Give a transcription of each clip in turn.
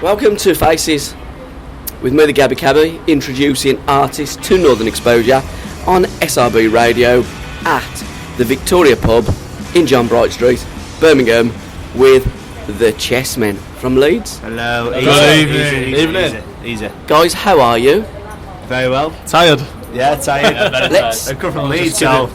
Welcome to Faces with me, the Gabby Cabby, introducing artists to Northern Exposure on SRB Radio at the Victoria Pub in John Bright Street, Birmingham, with the Chessmen from Leeds. Hello. Good evening. Easy. Guys, how are you? Very well. Tired? Yeah, tired. Let's. I come from Leeds, so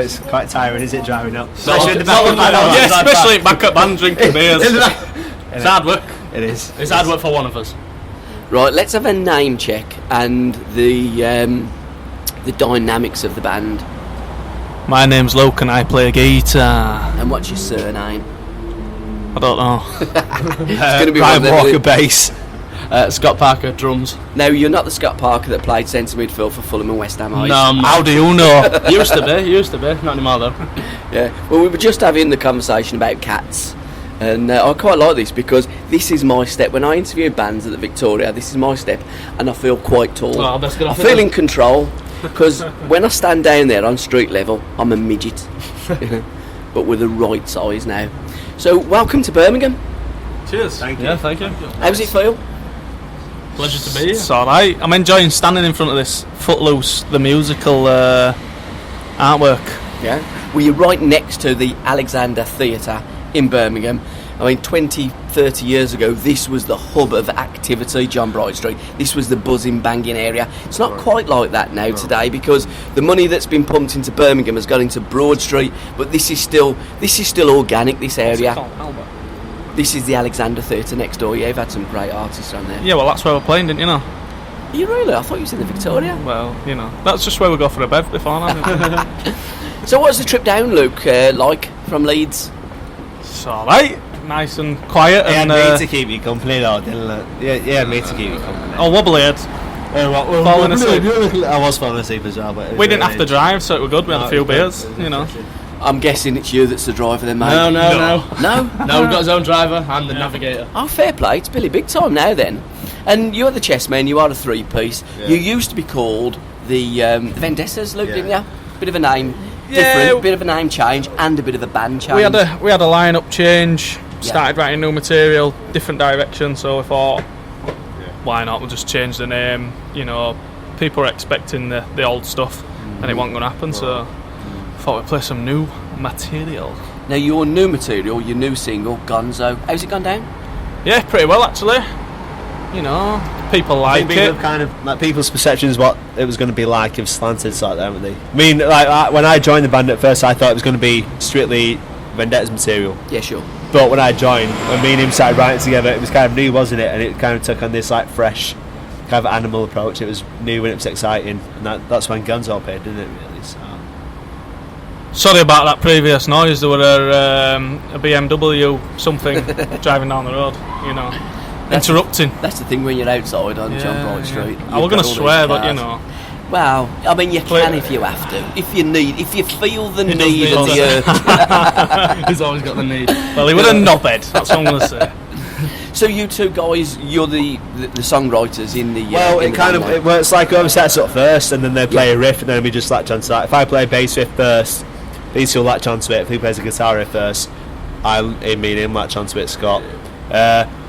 it's quite tiring, is it, driving up? Especially back up and drinking beers. It's hard work. It is. It's hard work for one of us. Right, let's have a name check and the dynamics of the band. My name's Luke and I play guitar. And what's your surname? I don't know. It's going to be Ryan one of them, Walker bass. Scott Parker drums. No, you're not the Scott Parker that played centre midfield for Fulham and West Ham, are you? No, how do you know? used to be, not anymore though. Yeah, well, we were just having the conversation about cats, and I quite like this because this is my step. When I interview bands at the Victoria, this is my step, and I feel quite tall. Oh, that's good. I feel in control, because when I stand down there on street level, I'm a midget, but we're the right size now. So, welcome to Birmingham. Cheers. Thank you. Yeah, thank you. How does it feel? Pleasure to be here. It's alright. I'm enjoying standing in front of this Footloose, the musical artwork. Yeah. Well, you're right next to the Alexander Theatre in Birmingham. I mean, 20, 30 years ago, this was the hub of activity, John Bright Street. This was the buzzing, banging area. It's not quite like that now today, because the money that's been pumped into Birmingham has gone into Broad Street, but this is still organic, this area. This is the Alexander Theatre next door. Yeah, you've had some great artists on there. Yeah, well, that's where we're playing, didn't you know? Are you really? I thought you was in the Victoria. Well, you know, that's just where we go for a bev before now. So what's the trip down, Luke, like, from Leeds? It's alright. Nice and quiet. He and had me to keep you company though, didn't it? Yeah, me to keep you company. Oh, wobbly head. Falling asleep. I was falling asleep as well, but We didn't have to drive, so it was good. We had a few beers, you know. I'm guessing it's you that's the driver then, mate. No. No? No, we've got his own driver and the navigator. Oh, fair play. It's Billy Big Time now then. And you're the Chessmen, you are a three-piece. Yeah. You used to be called the Vendessas, Luke, didn't you? Bit of a name Yeah. different, bit of a name change and a bit of a band change. We had a line-up change. Started writing new material, different direction. So we thought, why not? We'll just change the name. You know, people are expecting the old stuff, and it wasn't going to happen. So thought we'd play some new material. Now, your new material, your new single, Gonzo, how's it gone down? Yeah, pretty well actually. You know, people like it. Kind of like people's perceptions what it was going to be like if slanted like that, haven't they? I mean, like when I joined the band at first, I thought it was going to be strictly Vendetta's material. Yeah, sure. But when I joined, when me and him started writing together, it was kind of new, wasn't it? And it kind of took on this like fresh, kind of animal approach. It was new and it was exciting, and that's when Gonzo appeared, didn't it? Really. So. Sorry about that previous noise. There were a BMW something driving down the road. You know, interrupting. That's the thing when you're outside on John Bright Street. I was going to swear, but you know. Well, I mean, you can if you have to. If you feel the need of the earth. He's always got the need. Well, he was a knobhead. That's what I'm going to say. So you two guys, you're the songwriters in the. Well, in it kind of it works like whoever sets up first, and then they play a riff, and then we just latch onto that. If I play a bass riff first, these two will latch onto it. If he plays a guitar riff first, me and him latch onto it. Scott.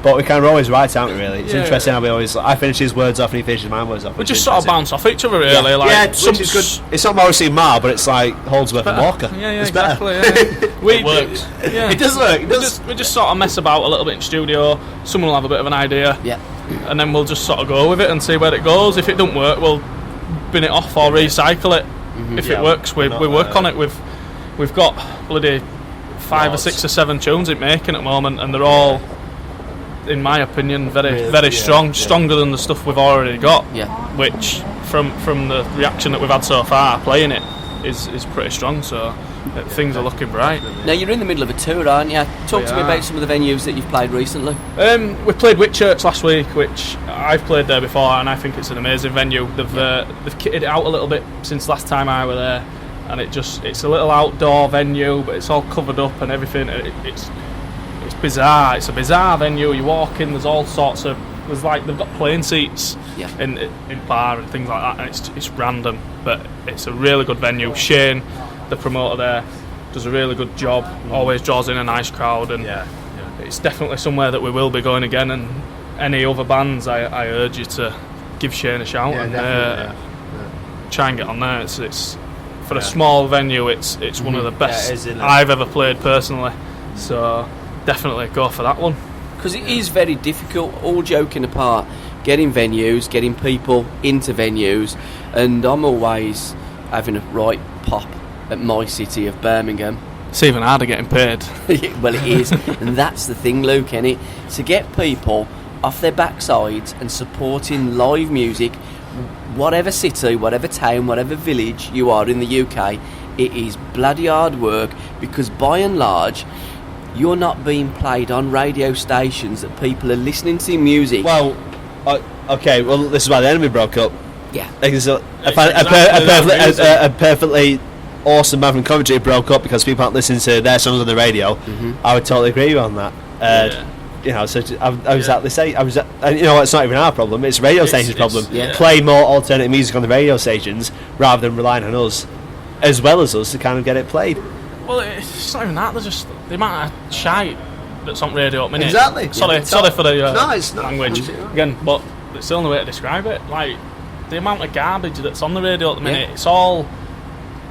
But we kind of always write, aren't we? Really, it's interesting how we always. I finish his words off and he finishes my words off. We just sort of bounce off each other, really. Yeah, like which is good. It's not Morrissey and Marr, but it's like Holdsworth and Walker. Yeah, it's exactly. Better. Yeah. It works. Yeah. It does work. We just sort of mess about a little bit in studio. Someone will have a bit of an idea, and then we'll just sort of go with it and see where it goes. If it don't work, we'll bin it off or recycle it. If it works, we work on it. We've got bloody 5 or 6 or 7 tunes in making at the moment, and they're all, in my opinion, very strong, stronger than the stuff we've already got. Yeah. Which, from the reaction that we've had so far, playing it is pretty strong. So things are looking bright. Now you're in the middle of a tour, aren't you? Talk to me about some of the venues that you've played recently. We played Whitchurch last week, which I've played there before, and I think it's an amazing venue. They've kitted it out a little bit since last time I were there, and it's a little outdoor venue, but it's all covered up and everything. It's bizarre. It's a bizarre venue. You walk in, there's all sorts of. There's like they've got plane seats in bar and things like that, and it's random, but it's a really good venue. Shane, the promoter there, does a really good job. Always draws in a nice crowd, and it's definitely somewhere that we will be going again. And any other bands, I urge you to give Shane a shout and try and get on there. It's for a small venue. It's one of the best I've ever played personally. So definitely go for that one. Because it is very difficult, all joking apart, getting venues, getting people into venues, and I'm always having a right pop at my city of Birmingham. It's even harder getting paid. Well, it is, and that's the thing, Luke, isn't it? To get people off their backsides and supporting live music, whatever city, whatever town, whatever village you are in the UK, it is bloody hard work, because by and large, you're not being played on radio stations that people are listening to music. Well, okay, well, this is why the Enemy broke up. Yeah. A perfectly awesome band from Coventry broke up because people aren't listening to their songs on the radio. I would totally agree with you on that. You know, so I was at the say, you know, it's not even our problem; it's radio stations' problem. Play more alternative music on the radio stations rather than relying on us, as well as us, to kind of get it played. Well, it's not even that. There's just the amount of shite that's on radio at minute. Exactly. Sorry for the it's not language again, but it's the only way to describe it. Like the amount of garbage that's on the radio at the minute. It's all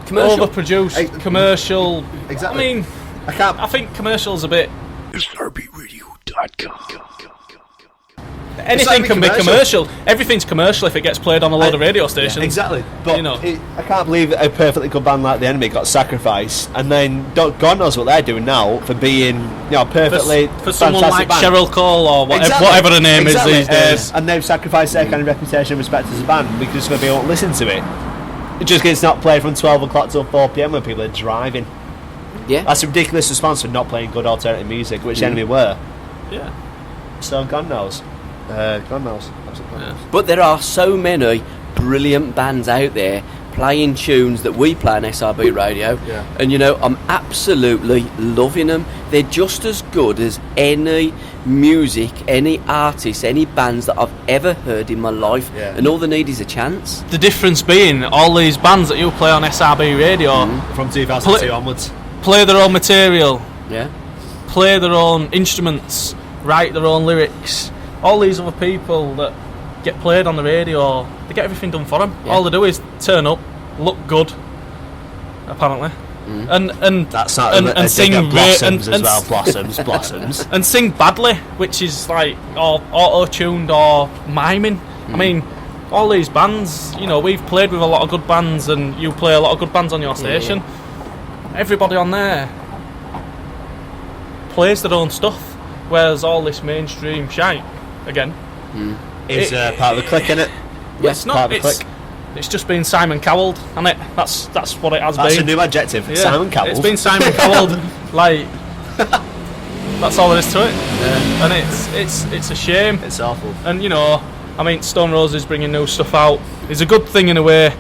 commercial, overproduced, commercial. Exactly. I mean, I think commercials a bit. SRBRadio.com. Anything can be commercial. Everything's commercial if it gets played on a load of radio stations. Exactly. But you know, I can't believe a perfectly good band like The Enemy got sacrificed, and then God knows what they're doing now for being, you know, perfectly for someone like band. Cheryl Cole or whatever her name is these days. And they've sacrificed their kind of reputation and respect as a band because people won't listen to it. It just gets not played from 12 o'clock till 4 p.m. when people are driving. Yeah. That's a ridiculous response for not playing good alternative music, which The Enemy were. Yeah. So God knows. God knows. But there are so many brilliant bands out there playing tunes that we play on SRB Radio, and you know, I'm absolutely loving them. They're just as good as any music, any artist, any bands that I've ever heard in my life, and all they need is a chance. The difference being, all these bands that you play on SRB Radio from 2002 onwards play their own material, play their own instruments, write their own lyrics. All these other people that get played on the radio, they get everything done for them. All they do is turn up, look good, apparently, and that's not and sing blossoms as well. Blossoms, and sing badly, which is like or auto-tuned or miming. I mean, all these bands, you know, we've played with a lot of good bands, and you play a lot of good bands on your station. Everybody on there plays their own stuff, whereas all this mainstream shite, again, is part of the clique, innit? It's not. It's just been Simon Cowelled, and that's what it has been. That's a new adjective. Simon Cowelled. It's been Simon Cowelled. Like that's all there is to it, and it's a shame. It's awful. And you know, I mean, Stone Roses bringing new stuff out is a good thing in a way.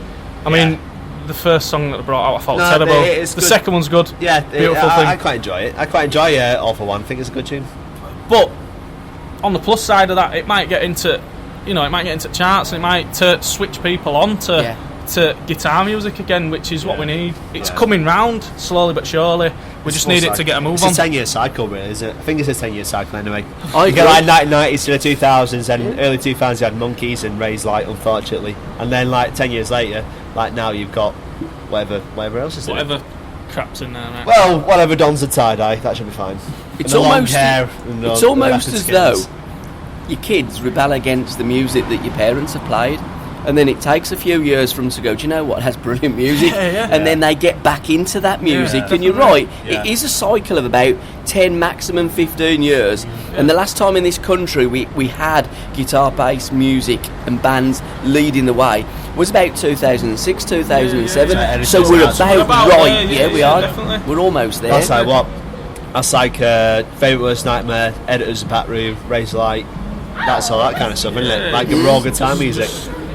I mean, the first song that they brought out I thought was terrible. The second one's good. Yeah, beautiful thing. I quite enjoy it. I quite enjoy All For One. I think it's a good tune. But on the plus side of that, it might get into, charts, and it might switch people on to guitar music again, which is what we need. It's coming round slowly but surely. We just need it to get a move on. It's a 10-year cycle, really, isn't it? I think it's a 10-year cycle anyway. You get like 1990s to the 2000s, and early 2000s you had Monkeys and Ray's Light, unfortunately, and then like 10 years later, like now you've got whatever else is whatever crap's in there. Right? Well, whatever dons the tie-dye, that should be fine. It's almost as though your kids rebel against the music that your parents have played, and then it takes a few years for them to go, do you know what, has brilliant music, and then they get back into that music, and you're right, it is a cycle of about 10, maximum 15 years, and the last time in this country we had guitar-based music and bands leading the way was about 2006, 2007, so we're about right, we are, definitely. We're almost there. That's like what? That's like Favourite Worst Nightmare, Editors of Back Room, Razor Light, that's all that kind of stuff, isn't it? Like the raw guitar music.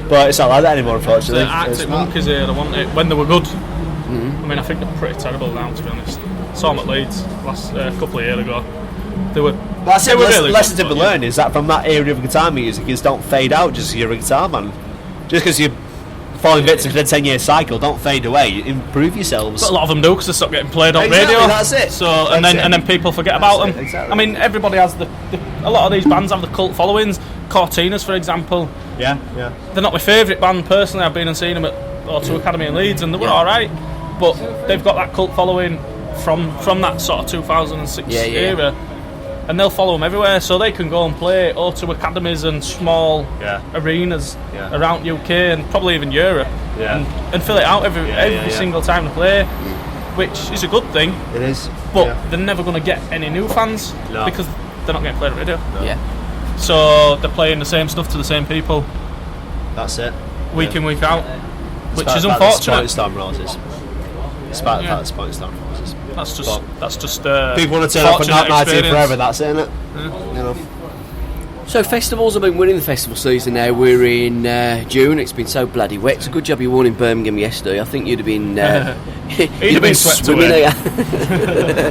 But it's not like that anymore, unfortunately. The Arctic Monkeys here, I want it when they were good. I mean, I think they're pretty terrible now, to be honest. Saw them at Leeds last couple of years ago. They were. Well, that's it. Really lesson to be learned is that from that area of guitar music, you just don't fade out just because you're a guitar man. Just because you falling victim to the 10-year cycle. Don't fade away. Improve yourselves. But a lot of them do because they stop getting played on Exactly, radio. that's it. So That's it. and then people forget about them. Exactly. I mean, everybody has a lot of these bands have the cult followings. Cortinas, for example, Yeah. they're not my favourite band personally. I've been and seen them at O2 Academy in Leeds, and they were all right. But they've got that cult following from that sort of 2006 era. And they'll follow them everywhere, so they can go and play O2 academies and small arenas around UK and probably even Europe, and fill it out every single time they play, which is a good thing. It is. But they're never going to get any new fans because they're not getting played on radio. No. Yeah. So they're playing the same stuff to the same people That's it. week in, week out, which It's is about unfortunate. the Storm Roses. It's about the Spotted Storm Roses. That's just People want to turn up and not fortunate 19 experience. forever. That's it, isn't it? You know. So festivals, I mean, we're in the festival season now. We're in June. It's been so bloody wet. It's a good job you weren't in Birmingham yesterday. I think you'd have been you'd have been swept swimming. away.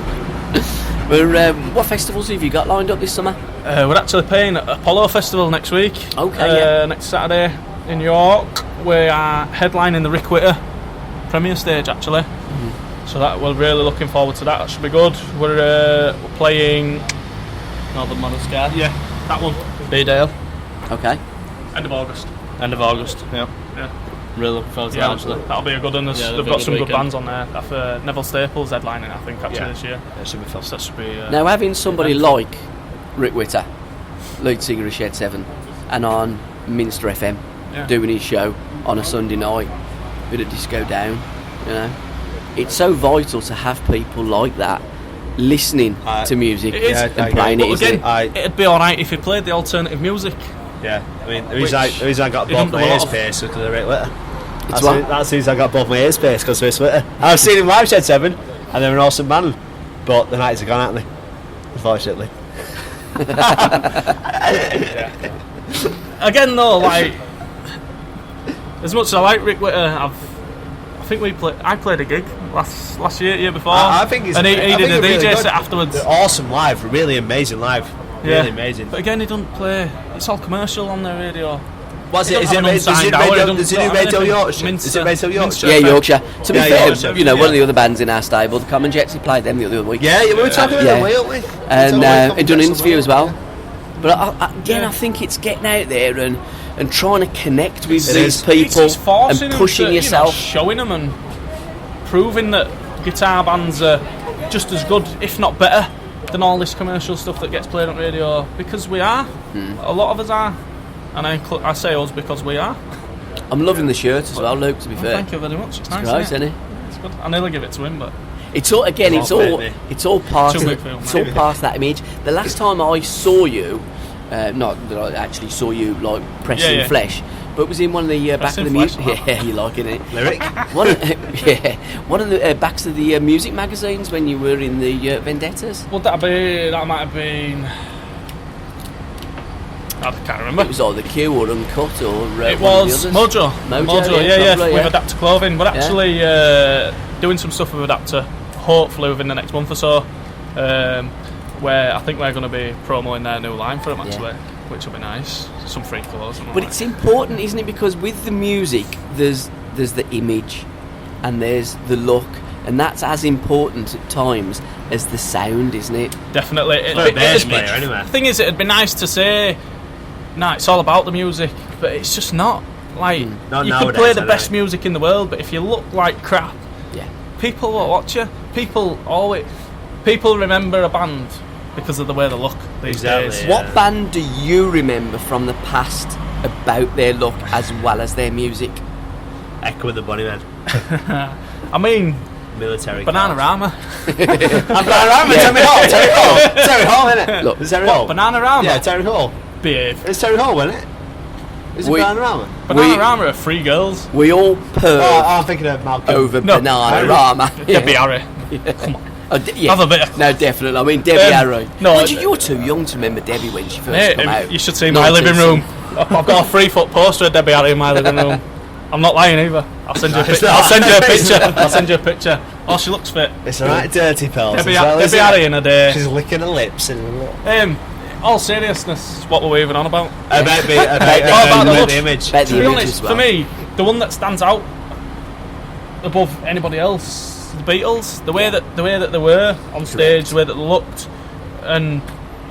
What festivals have you got lined up this summer? We're actually playing at Apollo Festival next week. Okay, Next Saturday in York. We are headlining the Rick Witter premiere stage actually. So that we're really looking forward to that. That should be good. We're playing Northern Model Sky. Yeah, that one. B-Dale. Okay. End of August. End of August. Yeah. Really looking forward to that actually. That'll be a good one. Yeah, They've they've got got some a good weekend. bands on there. Neville Staples headlining, I think, actually this year. It should be fun. So that should be. Now, having somebody like Rick Witter, lead singer of Shed 7, and on Minster FM, doing his show on a Sunday night, bit of disco down, you know, it's so vital to have people like that listening to music It is. and playing it, But isn't again, it? it'd be alright if he played the alternative music. Yeah, I mean, the reason I got he both doesn't do my a ears lot of- pierced was because of Rick Witter. It's what? That's the reason I got both my ears pierced, because of Rick Witter. I've seen him live, Shed 7, and they're an awesome band, but the nights are gone, aren't they? Unfortunately. Again, though, like as much as I like Rick Witter, I think I played a gig last year before. I think it's and he I did think a it's DJ really set good. afterwards. They're awesome live, really amazing live. Really amazing. But again, he doesn't play. It's all commercial on the radio. Was He it? don't Is it have an unsigned hour, he Radio doesn't- Yorkshire? Minster. Is it Radio Yorkshire? Yeah, Yorkshire. To be Yeah, fair, Yorkshire. you know, one of the other bands in our stable, the Common Jets, he played them the other week. Yeah, we were talking about them, weren't we? And he done an interview as well. But I think it's getting out there and trying to connect with these people It's forcing and them pushing to, yourself. showing them and proving that guitar bands are just as good, if not better, than all this commercial stuff that gets played on radio. Because we are, a lot of us are, and I say us because we are. I'm loving the shirt as well, Luke. To be fair, Thank you very much. It's nice, right, isn't isn't it? It's good. I nearly give it to him, but It's all again. It's Not all. fit me. It's all part. Too Of, big for him, it's all maybe. part of that image. The last time I saw you, not that I actually saw you like pressing Yeah. flesh, but it was in one of the back of the Pressing music. flesh? Yeah, you liking it? Lyric? One of the backs of the music magazines when you were in the Vendettas. would that be? That might have been. I can't remember. It was either Q or Uncut or It one was of the others. Mojo, yeah, yeah, probably, with Adapter Clothing. We're actually doing some stuff with Adapter, hopefully within the next month or so, where I think we're going to be promoting their new line for them actually, which will be nice. Some free clothes. But it's important, isn't it? Because with the music, there's the image, and there's the look, and that's as important at times as the sound, isn't it? Definitely. A bass player, anyway. The thing is, it'd be nice to say, nah, it's all about the music, but it's just not. Like, Not you could nowadays, play the I best know. music in the world, but if you look like crap, Yeah. people won't watch you. People remember a band because of the way they look these Exactly, days. yeah. What band do you remember from the past about their look as well as their music? Echo with the Bunnymen. I mean, Military. Bananarama. Bananarama, Terry Hall. Terry Hall, innit? Look, Is Terry Hall? Bananarama? Yeah, Terry Hall. Behave. It's Terry Hall, wasn't it? Is it We- Bananarama? Bananarama are free girls. We all purr Oh, I'm thinking of Malcolm. over No. Bananarama. Debbie Harry. Oh, yeah. Have a bit of- No, definitely. I mean, Debbie Harry. no, Mind you, you're too young to remember Debbie when she first Mate, came out. you should see my living room. I've got a 3-foot poster of Debbie Harry in my living room. I'm not lying either. I'll send you a picture. I'll send you a picture. I'll send you a picture. Oh, she looks fit. It's alright, dirty pals. Debbie, as well, Debbie isn't Harry it? in a day. She's licking her lips and all seriousness, what were we even on about? About the the image. About To the be image honest, as well. for me, the one that stands out above anybody else, the Beatles, the way that they were on stage, the way that they looked, and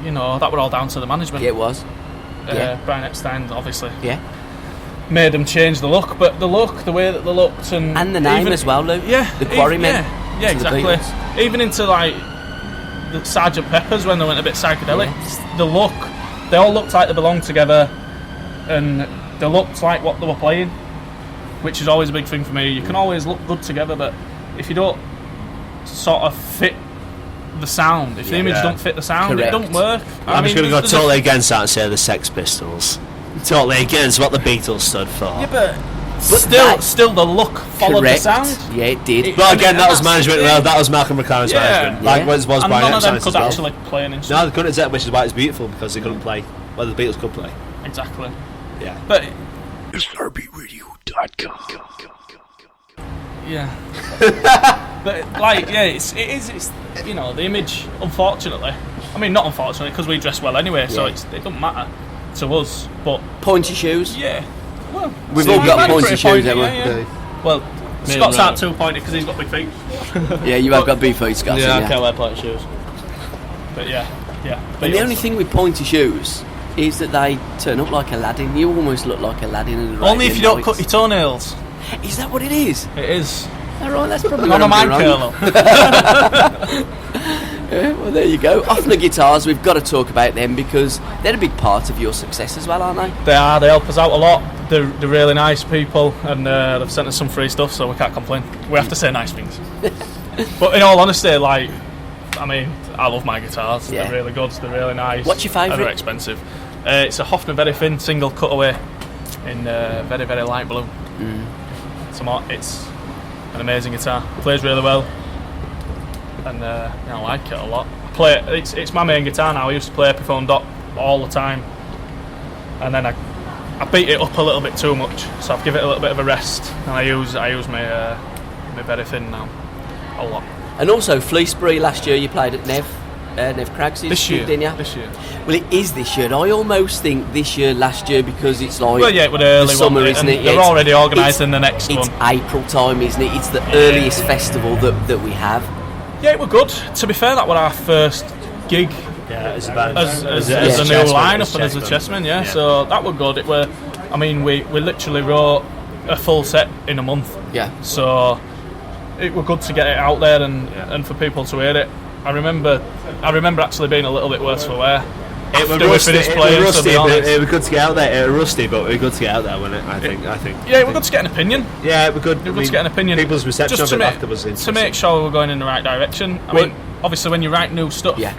that were all down to the management. Yeah, it was. Yeah. Brian Epstein, obviously, Yeah. made them change the look, but the way that they looked, and the name even, as well, Luke. Yeah, The Quarrymen. Yeah, to the exactly. Beatles. Even into like the Sgt. Pepper's when they went a bit psychedelic. Yeah. The look, they all looked like they belonged together, and they looked like what they were playing, which is always a big thing for me. You can always look good together, but if you don't sort of fit the sound, if the image don't fit the sound, Correct. it don't work. I'm just going to go there's totally against that and say the Sex Pistols. Totally against what the Beatles stood for. Yeah, but that- still the look followed Correct. the sound. Yeah, it did. But again, And that was that's management. the Well, thing. that was Malcolm McLaren's Yeah. management. Yeah. Like was And Brian none of them Epstein's could as well. actually play an instrument. No, they couldn't, which is why it's beautiful, because they couldn't play. Well, the Beatles could play. Exactly. Yeah. But SRBRadio.com. yeah. But it is the image. Unfortunately, I mean not unfortunately, because we dress well anyway, so Yeah. it doesn't matter to us. But Pointy shoes. yeah, well, We've all got mine's pointy pretty shoes, pointy, haven't we? yeah. Well, Scott's aren't too pointy because he's got big feet. Yeah, you have got big feet, Scott. Yeah, I Yeah. can't wear pointy shoes. But yeah. And the only thing with pointy shoes is that they turn up like Aladdin. You almost look like Aladdin in the Only if you don't Nights. cut your toenails. Is that what it is? It is. All right, that's probably None where of I'm mine wrong. curl up. Yeah, well, there you go. Off the guitars, we've got to talk about them because they're a big part of your success as well, aren't they? They are. They help us out a lot. They're really nice people, and they've sent us some free stuff, so we can't complain. We have to say nice things. But in all honesty, I love my guitars. Yeah. They're really good. They're really nice. What's your favourite? And they're expensive. It's a Hofner Very Thin single cutaway in very, very light blue. It's an amazing guitar. Plays really well, and I like it a lot. It's my main guitar now. I used to play Epiphone Dot all the time, and then I beat it up a little bit too much, so I've given it a little bit of a rest, and I use my Very Thin now a lot. And also, Fleecebury last year you played at Nev Craggs, This year, didn't you? this year. Well, it is this year. I almost think this year, last year, because it's like Well, yeah, it was early, the summer, wasn't isn't it? it? And Yeah, they're it's- already organising the next It's one. April time, isn't it? It's the earliest festival that we have. Yeah, it was good. To be fair, that was our first gig Yeah, as a band. as a Chessmen, new as lineup and as a Chessmen. Chessmen, yeah. So that was good. It were, we literally wrote a full set in a month. Yeah. So it was good to get it out there and for people to hear it. I remember actually being a little bit worse for wear. It was After we rusty, finished it playing, was to be rusty, but honest. it was good to get out there. It was rusty, but it was good to get out there, wasn't it? I think. Yeah, it was good to get an opinion. Yeah, it was good. It was good to get an opinion. People's reception Just of to it make, afterwards. to make sure we're going in the right direction. I mean, obviously, when you write new stuff, Yeah.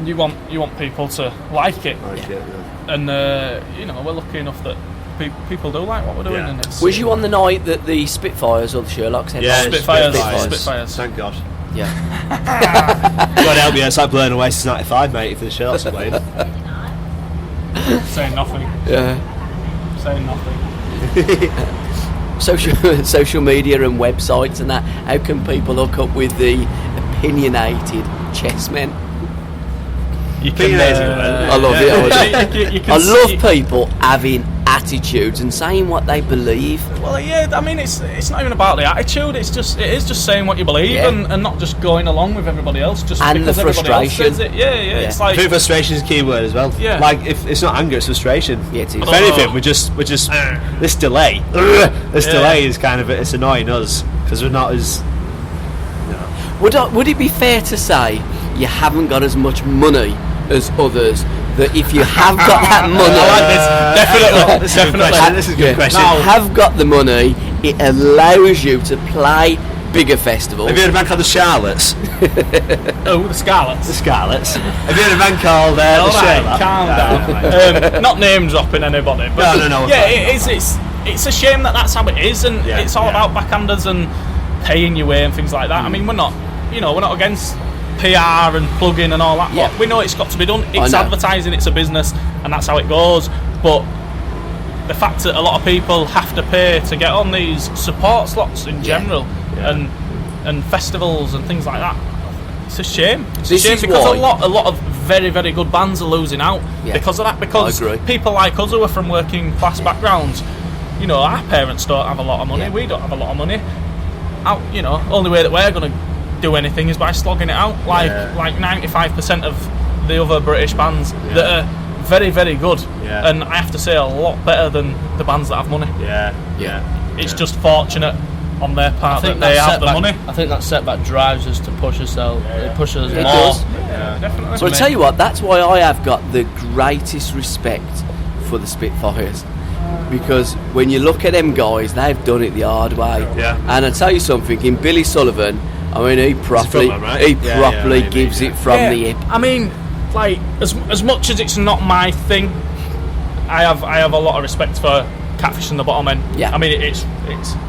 you want people to like it, and we're lucky enough that people do like what we're doing. Yeah. And it's, Was you on the night that the Spitfires or the Sherlocks had? Yeah, Spitfires. Thank God. Yeah. God help me, it's like blowing away since '95, mate. If the Sherlock's are playing. saying nothing. Yeah. Saying nothing. Social media and websites and that. How can people look up with the opinionated Chessmen? You I love it. you can I love see- people having attitudes and saying what they believe. Well, yeah. I mean, it's not even about the attitude. It is just saying what you believe Yeah. and not just going along with everybody else. Just And because the everybody else frustration. says it. Yeah. It's I like think frustration is a key word as well. Yeah. Like if it's not anger, it's frustration. Yeah, it is. If anything, we're just this delay. This Yeah. delay is kind of it's annoying us because we're not as. Would it be fair to say you haven't got as much money as others? That if you have got that money, definitely. This is a good question. This is a good question. If you have got the money, it allows you to play bigger festivals. Have you heard of a band called the Charlottes? Oh, the Scarlets. The Scarlets. Have you heard of a band called the All right, Sherlock? calm down. Not name dropping anybody, but No, yeah, it is. It's a shame that's how it is, and Yeah, it's all yeah. about backhanders and paying your way and things like that. I mean, we're not against PR and plugging and all that. Yeah. But we know it's got to be done. It's know. advertising. It's a business, and that's how it goes. But the fact that a lot of people have to pay to get on these support slots in general, and festivals and things like that, it's a shame. It's This a shame is because why- a lot of very, very good bands are losing out because of that. Because people like us who are from working class backgrounds, you know, our parents don't have a lot of money. We don't have a lot of money. You know, only way that we're going to do anything is by slogging it out. Like 95% of the other British bands that are very, very good, and I have to say a lot better than the bands that have money. It's just fortunate on their part that they have the money. I think that setback drives us to push ourselves. It pushes us more. Does. Definitely. So I tell you what, that's why I have got the greatest respect for the Spitfires, because when you look at them guys, they've done it the hard way. And I tell you something, in Billy Sullivan, I mean, he properly gives it from the hip. I mean, like as much as it's not my thing, I have a lot of respect for Catfish and the Bottlemen. I mean, it's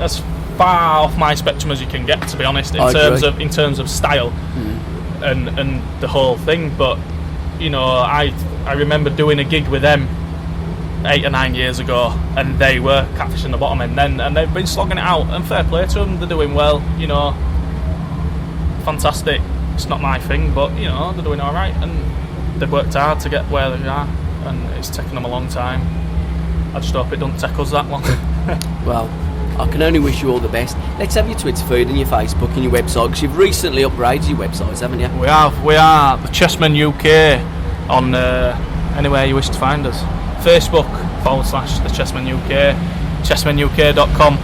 as far off my spectrum as you can get, to be honest, in terms of style and the whole thing. But you know, I remember doing a gig with them 8 or 9 years ago, and they were Catfish and the Bottlemen then, and they've been slogging it out. And fair play to them, they're doing well. You know, fantastic. It's not my thing, but you know, they're doing all right, and they've worked hard to get where they are, and it's taken them a long time. I just hope it doesn't take us that long. Well, I can only wish you all the best. Let's have your Twitter feed and your Facebook and your website, because you've recently upgraded your websites, haven't you? We are the Chessmen UK on anywhere you wish to find us. Facebook /the Chessmen UK, chessmenuk.com.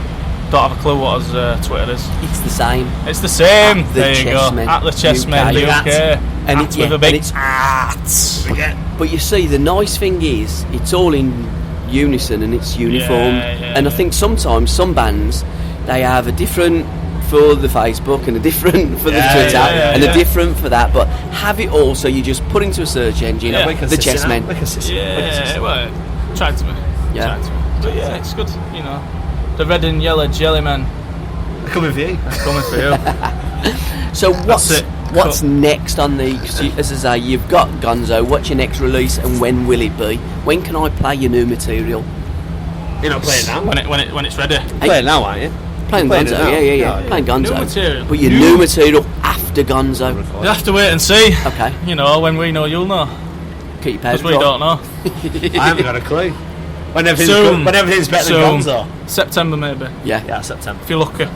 Don't have a clue what his Twitter is. It's the same. It's the same. At the there you Chessmen go. At the Chessmen UK. And At with a big at. But you see, the nice thing is, it's all in unison and it's uniform. And I think sometimes some bands, they have a different for the Facebook and a different for the Twitter and a different for that, but have it all so you just put into a search engine the Chessmen. Well, tried to be. Tried to be. But yeah, it's good, you know. The red and yellow jellymen. They're coming for you. So what's next on the? As I say, you've got Gonzo. What's your next release, and when will it be? When can I play your new material? You're not playing now. When it's ready. Playing now, aren't you? Playing Gonzo, yeah. Playing Gonzo. New material. But your new material after Gonzo. You have to wait and see. Okay. You know, when we know, you'll know. Keep your powder Because we don't know. I haven't got a clue. When everything's better than Gonzo. September maybe. Yeah, September. If you're lucky.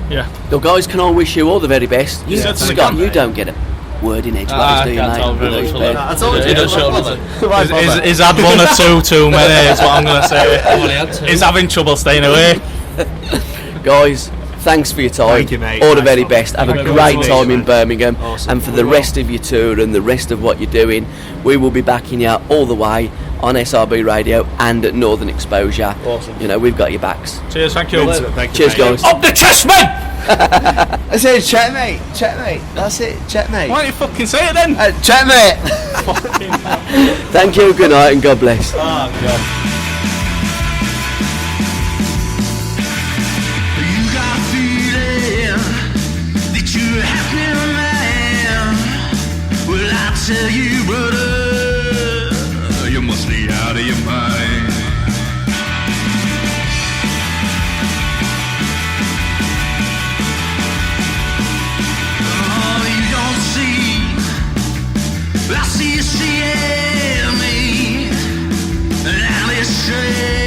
Yeah. Well, guys, can I wish you all the very best? You, Scott, you don't get a word in edgeways, do you, mate? I told you. He's had one or two too many, is what I'm going to say. He's having trouble staying away. Guys, thanks for your time. Thank you, mate. All the very best. Have a great time in Birmingham. Awesome. And for the rest of your tour and the rest of what you're doing, we will be backing you all the way on SRB Radio and at Northern Exposure. Awesome. You know, we've got your backs. Cheers, thank you. Cheers, guys. Up the Chessmen! I said checkmate. That's it, checkmate. Why don't you fucking say it then? Checkmate. Thank you, good night, and God bless. Oh, God. You got a feeling that you're a happy man. Well, I tell you, brother, you must be out of your mind. Oh, you don't see, I see you seeing me, and I'm straight.